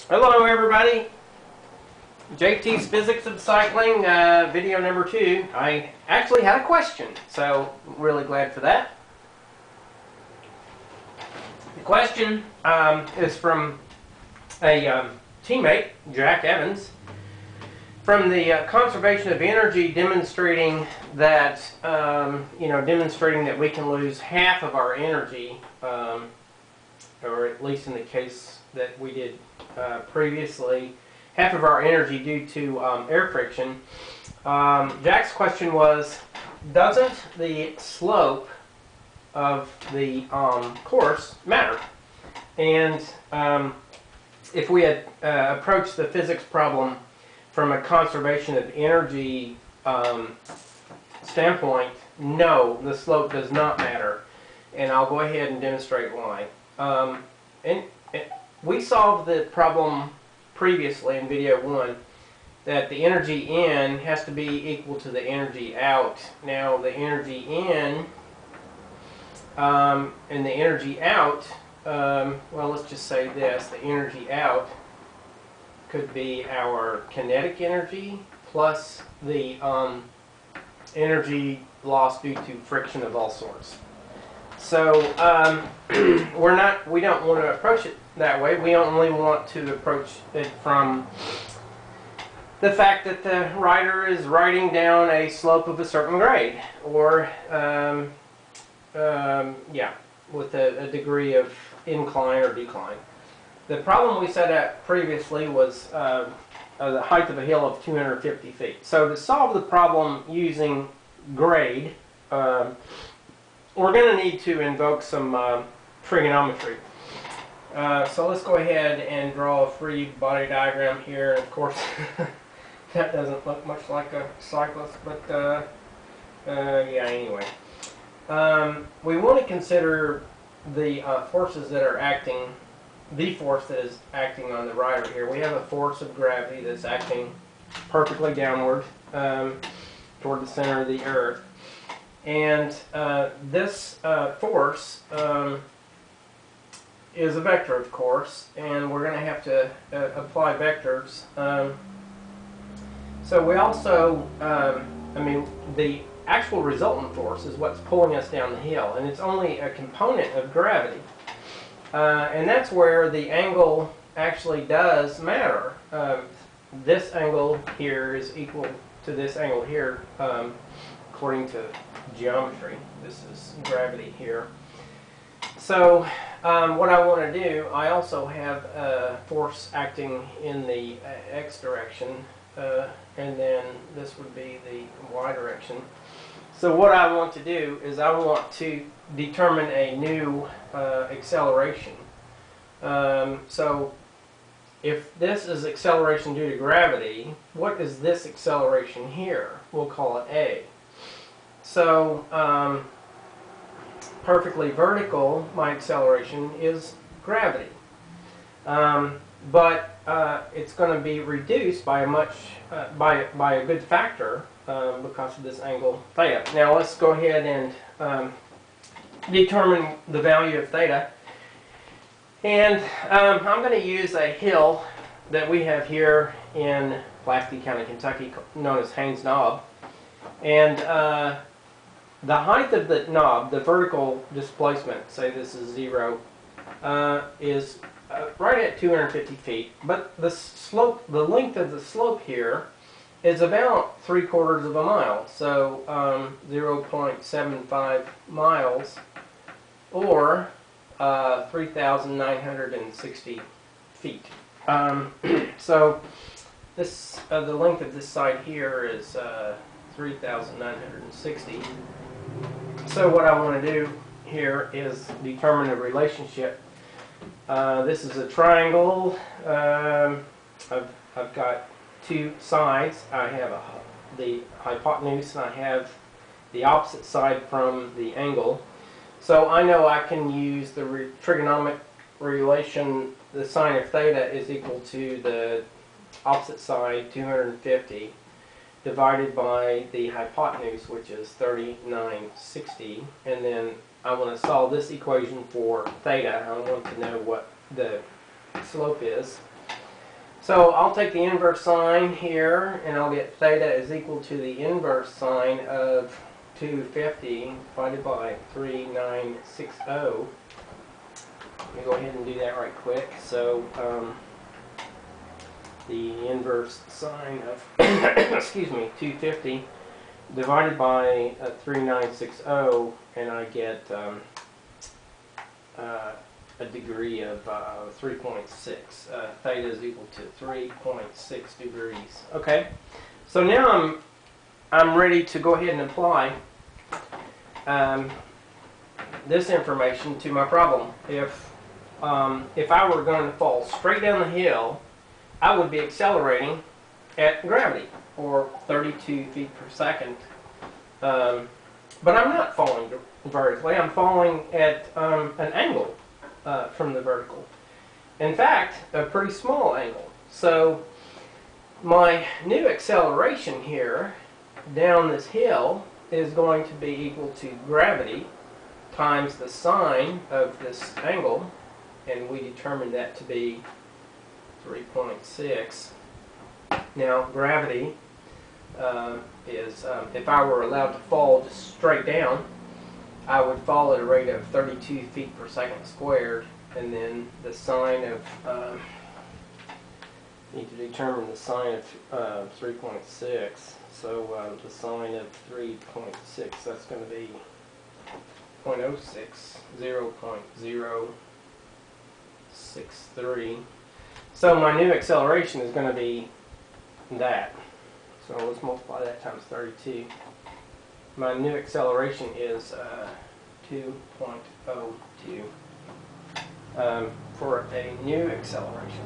Hello everybody, JT's Physics of Cycling, video number 2. I actually had a question, so I'm really glad for that. The question is from a teammate, Jack Evans, from the conservation of energy, demonstrating that demonstrating that we can lose half of our energy, or at least in the case that we did previously, half of our energy due to air friction. Jack's question was, doesn't the slope of the course matter? And if we had approached the physics problem from a conservation of energy standpoint, no, the slope does not matter. And I'll go ahead and demonstrate why. We solved the problem previously in video 1 that the energy in has to be equal to the energy out. Now the energy in and the energy out, well, let's just say this, the energy out could be our kinetic energy plus the energy lost due to friction of all sorts. So we don't want to approach it that way. We only want to approach it from the fact that the rider is riding down a slope of a certain grade, or with a degree of incline or decline. The problem we set up previously was the height of a hill of 250 feet. So to solve the problem using grade, we're going to need to invoke some trigonometry. So let's go ahead and draw a free body diagram here. Of course, that doesn't look much like a cyclist, but yeah, anyway. We want to consider the forces that are acting, the force that is acting on the rider here. We have a force of gravity that's acting perfectly downward toward the center of the earth. And this force is a vector, of course, and we're going to have to apply vectors. So we also, the actual resultant force is what's pulling us down the hill, and it's only a component of gravity. And that's where the angle actually does matter. This angle here is equal to this angle here, according to geometry. This is gravity here. So what I want to do, I also have a force acting in the x direction, and then this would be the y direction. So what I want to do is I want to determine a new acceleration. So if this is acceleration due to gravity, what is this acceleration here? We'll call it A. So perfectly vertical, my acceleration is gravity. But it's going to be reduced by a good factor because of this angle theta. Now let's go ahead and determine the value of theta. And I'm going to use a hill that we have here in Pulaski County, Kentucky, known as Haynes Knob. And the height of the knob, the vertical displacement, say this is 0, is right at 250 feet. But the slope, the length of the slope here is about 3/4 of a mile. So 0.75 miles, or 3,960 feet. So this the length of this side here is 3,960. So what I want to do here is determine a relationship. This is a triangle. I've got two sides. I have the hypotenuse, and I have the opposite side from the angle. So I know I can use the trigonometric relation. The sine of theta is equal to the opposite side, 250, divided by the hypotenuse, which is 3960, and then I want to solve this equation for theta. I want to know what the slope is. So I'll take the inverse sine here, and I'll get theta is equal to the inverse sine of 250 divided by 3960. Let me go ahead and do that right quick. So the inverse sine of excuse me, 250 divided by 3960, and I get a degree of 3.6. Theta is equal to 3.6 degrees. Okay, so now I'm ready to go ahead and apply this information to my problem. If I were going to fall straight down the hill, I would be accelerating at gravity, or 32 feet per second. But I'm not falling vertically. I'm falling at an angle from the vertical. In fact, a pretty small angle. So my new acceleration here down this hill is going to be equal to gravity times the sine of this angle, and we determined that to be 3.6. Now gravity is, if I were allowed to fall just straight down, I would fall at a rate of 32 feet per second squared, and then the sine of, need to determine the sine of 3.6. So the sine of 3.6, that's going to be 0.06, 0.063. So my new acceleration is going to be that. So let's multiply that times 32. My new acceleration is 2.02 for a new acceleration.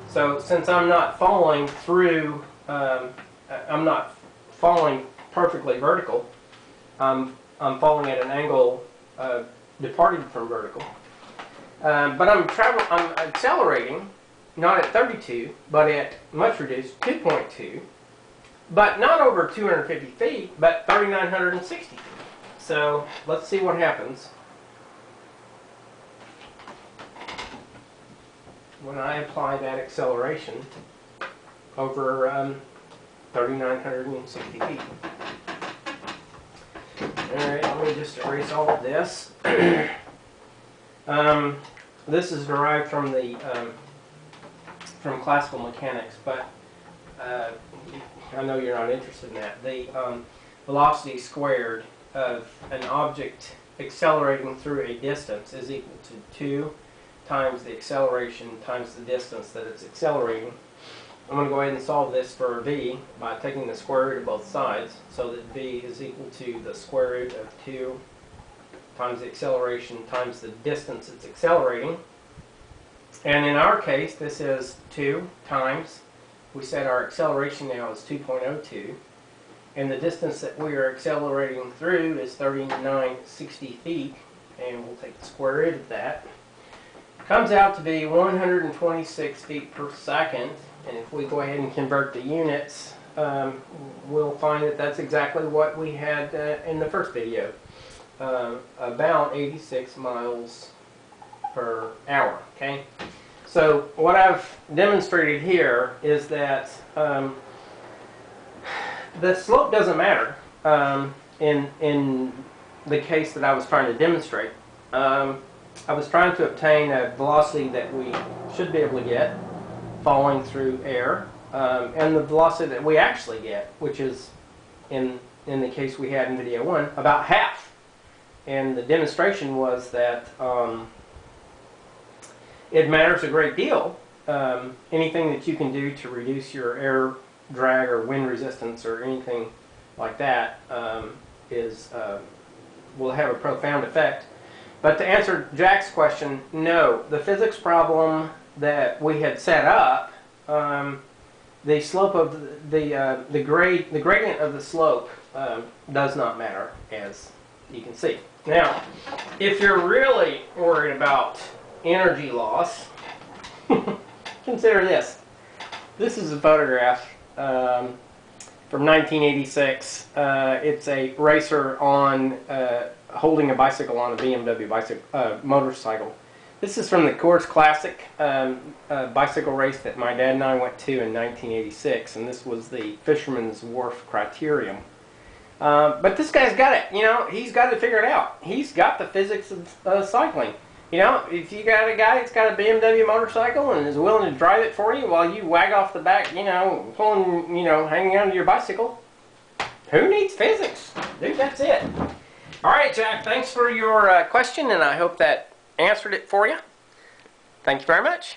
So since I'm not falling through, I'm not falling perfectly vertical, I'm falling at an angle departing from vertical. But I'm accelerating not at 32, but at much reduced 2.2, but not over 250 feet, but 3,960 feet. So let's see what happens when I apply that acceleration over 3,960 feet. Alright, let me just erase all of this. This is derived from the from classical mechanics, but I know you're not interested in that. The velocity squared of an object accelerating through a distance is equal to 2 times the acceleration times the distance that it's accelerating. I'm going to go ahead and solve this for v by taking the square root of both sides, so that v is equal to the square root of 2 times the acceleration times the distance it's accelerating. And in our case, this is 2 times, we said our acceleration now is 2.02, and the distance that we are accelerating through is 3,960 feet, and we'll take the square root of that. Comes out to be 126 feet per second, and if we go ahead and convert the units, we'll find that that's exactly what we had in the first video, about 86 miles per hour. Okay, so what I've demonstrated here is that the slope doesn't matter in the case that I was trying to demonstrate. I was trying to obtain a velocity that we should be able to get falling through air, and the velocity that we actually get, which is, in the case we had in video 1, about half. And the demonstration was that it matters a great deal. Anything that you can do to reduce your air drag or wind resistance or anything like that will have a profound effect. But to answer Jack's question, no. The physics problem that we had set up, the slope of the gradient of the slope does not matter, as you can see. Now, if you're really worried about energy loss, consider this. This is a photograph from 1986. It's a racer on holding a bicycle on a BMW motorcycle. This is from the Coors Classic bicycle race that my dad and I went to in 1986, and this was the Fisherman's Wharf Criterium. But this guy's got it, you know, he's got to figure it out. He's got the physics of cycling. You know, if you got a guy that's got a BMW motorcycle and is willing to drive it for you while you wag off the back, you know, pulling, you know, hanging onto your bicycle, who needs physics? Dude, that's it. All right, Jack, thanks for your question, and I hope that answered it for you. Thank you very much.